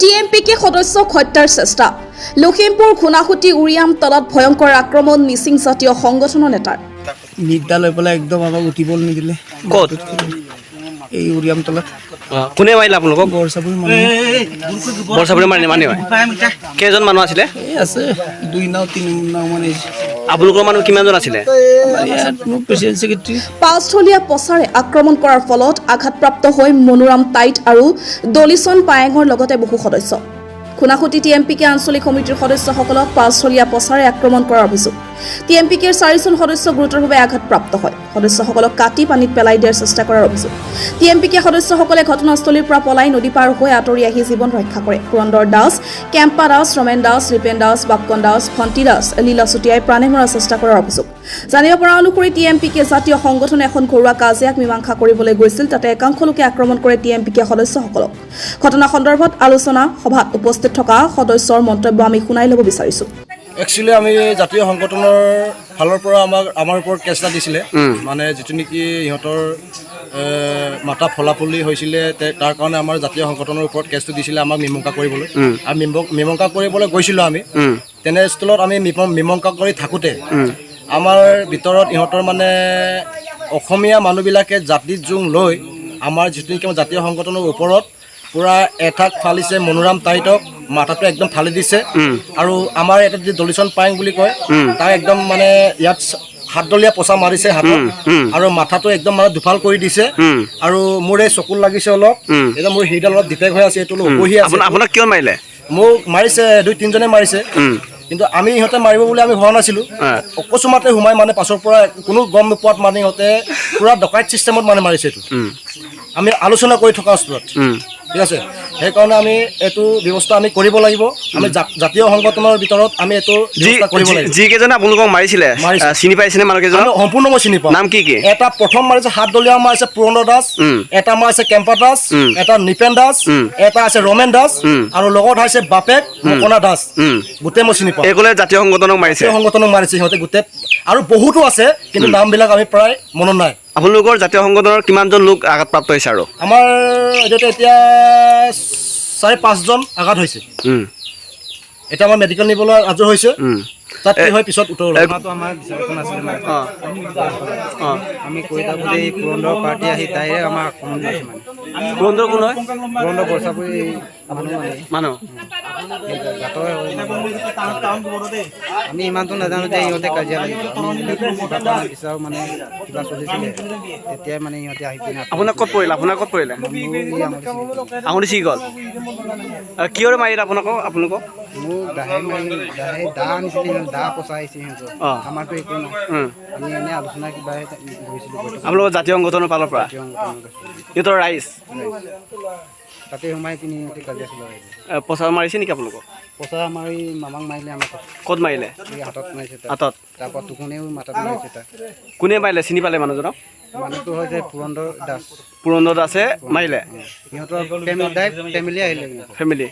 টিএমপিকে সদস্যক হত্যাৰ চেষ্টা লখিমপুৰ খুনাখুটি উৰিয়াম তলত ভয়ংকৰ আক্ৰমণ মিচিং জাতীয় সংগঠনৰ নেতাৰ নিদ্দা লৈ পেলাই একদম আমাক উঠিব নিদিলে ক'ত এই উৰিয়াম তলত কোনে মাৰিলে আপোনালোকক বৰচাপৰি মাৰি মানে কেইজন মানুহ আছিলে এই আছে 2 নাও 3 নাও মানে আপোনালোকৰ মানুহ কিমানজন আছিলে প্ৰেচিডেণ্ট ছেক্ৰেটাৰী পাঁচথলীয়া পচাৰে আক্ৰমণ কৰাৰ ফলত আঘাতপ্ৰাপ্ত হৈ মনোৰাম টাইট আৰু দলিচন পায়েঙৰ লগতে বহু সদস্য খুনাখুটি টিএমপিকে আঞ্চলিক সমিতিৰ সদস্যসকলক পাঁচথলীয়া পচাৰে আক্ৰমণ কৰাৰ অভিযোগ টিএমপিকেৰ 4জন সদস্য গুৰুতৰভাৱে আঘাতপ্ৰাপ্ত হয় সদস্যসকলক কাটি পানীত পেলাই দিয়াৰ চেষ্টা কৰাৰ অভিযোগ টিএমপিকে সদস্যসকলে ঘটনাস্থলীৰ পৰা পলাই নদী পাৰ হৈ আঁতৰি আহি জীৱন ৰক্ষা কৰে পুৰন্দৰ দাস কেম্পা দাস ৰমেন দাস ৰিপেন দাস বাক্কন দাস ভণ্টি দাস লীলা চুটিয়াই প্ৰাণে মৰাৰ চেষ্টা কৰাৰ অভিযোগ জানিব পৰা অনুসৰি টিএমপিকে জাতীয় সংগঠনে এখন ঘৰুৱা কাজিয়াক মীমাংসা কৰিবলৈ গৈছিল তাতে একাংশ লোকে আক্ৰমণ কৰে টিএমপিকে সদস্যসকলক ঘটনা সন্দৰ্ভত আলোচনা সভাত উপস্থিত থকা সদস্যৰ মন্তব্য আমি শুনাই ল'ব বিচাৰিছো একচুৱেলি আমি জাতীয় সংগঠনৰ ফালৰ পৰা আমাৰ ওপৰত কেছ এটা দিছিলে মানে যিটো নেকি ইহঁতৰ মাতা ফলাফলি হৈছিলে তাৰ কাৰণে আমাৰ জাতীয় সংগঠনৰ ওপৰত কেছটো দিছিলে আমাক মীমাংসা কৰিবলৈ আৰু মীমাংসা কৰিবলৈ গৈছিলোঁ আমি তেনেস্থলত আমি মীমাংসা কৰি থাকোঁতে আমাৰ ভিতৰত ইহঁতৰ মানে অসমীয়া মানুহবিলাকে জাতি জোং লৈ আমাৰ যিটো নেকি জাতীয় সংগঠনৰ ওপৰত পুৰা এঠাক ফালিছে মনোৰাম টাইটক মাথাটো একদম ফালি দিছে আৰু আমাৰ এটা যি দলিচন পায়েং বুলি কয় তাক একদম মানে ইয়াত হাতদলীয়া পচা মাৰিছে হাতত আৰু মাথাটো একদম মানে দুফাল কৰি দিছে আৰু মোৰ এই চকুত লাগিছে অলপ এতিয়া মোৰ হিডাল অলপ ডিফেক্ট হৈ আছে এইটো উপহি আছে আপোনাক কিয় মাৰিলে মোক মাৰিছে 2-3জনে মাৰিছে কিন্তু আমি ইহঁতে মাৰিব বুলি আমি ভবা নাছিলোঁ অকস্মাতে সোমাই মানে পাছৰ পৰা কোনো গম নোপোৱাত মানে ইহঁতে পুৰা ডকাইত চিষ্টেমত মানে মাৰিছে এইটো আমি আলোচনা কৰি থকা অৱস্থাত ঠিক আছে সেইকাৰণে আমি এইটো ব্যৱস্থা আমি কৰিব লাগিব আমি জাতীয় সংগঠনৰ ভিতৰত আমি এইটো ব্যৱস্থা কৰিব লাগিব যিকেইজনে আপোনালোকক মাৰিছিলে চিনি পাইছেনে মানুহকেইজন সম্পূৰ্ণ মই চিনি পাওঁ নাম কি এটা প্ৰথম মাৰিছে হাতদলীয়া মাৰিছে পুৰন্দৰ দাস এটা মাৰিছে কেম্পা দাস এটা নিপেন দাস এটা আছে ৰমেন দাস আৰু লগত আছে বাপেক মকনা দাস গোটেই মই চিনি পাওঁ এইকলে জাতীয় সংগঠনক মাৰিছে সিহঁতে গোটেই আৰু বহুতো আছে কিন্তু নামবিলাক আমি প্ৰায় মনত নাই আপোনালোকৰ জাতীয় সংগঠনৰ কিমানজন লোক আঘাতপ্ৰাপ্ত হৈছে আৰু আমাৰ এতিয়া 4-5জন আঘাত হৈছে এটা আমাৰ মেডিকেল নিবলৈ আজৰ হৈছে তাত কি হয় পিছত উত্তৰ আমাৰ বিচাৰখন আছিলে মানে আমি কৈ থাকোঁ যে এই পুৰন্দৰ পাৰ্টি আহি ডাইৰেক্ট আমাৰ আক্ৰমণ কৰিছে মানে পুৰন্দৰ কোন হয় পুৰন্দৰ বৰচাপৰি মানুহ আমি ইমানটো নাজানো যে ইহঁতে কাজিয়া লাগিছে বিচাৰো মানে কিবা চলিছিলে তেতিয়াই মানে ইহঁতে আহি পিনে আপোনাক ক'ত পৰিলে আঙুলি ছিগি গ'ল কিয়ৰে মাৰিলে আপোনালোকক মোক দাহে দা আনিছিলে দা পচা আহিছে সিহঁতৰ আমাৰতো একো নাই আমি এনে আলোচনা কিবা কৰিছিলোঁ আপোনালোকৰ জাতীয় সংগঠনৰ ফালৰ পৰা সিহঁতৰ ৰাইজ তাতে সোমাই পিনি সিহঁতে কাজিয়া চলাই পচা মাৰিছে নেকি আপোনালোকক পচা মাৰি মামাক মাৰিলে আমাক ক'ত মাৰিলে এই হাতত মাৰিছে হাতত তাৰপৰা টুকুনেও মাথাত মাৰিছে তাক কোনে মাৰিলে চিনি পালে মানুহজনক মানুহটো হৈছে পুৰন্দৰ দাসে মাৰিলে সিহঁতৰ ফেমিলি আহিলে ফেমিলি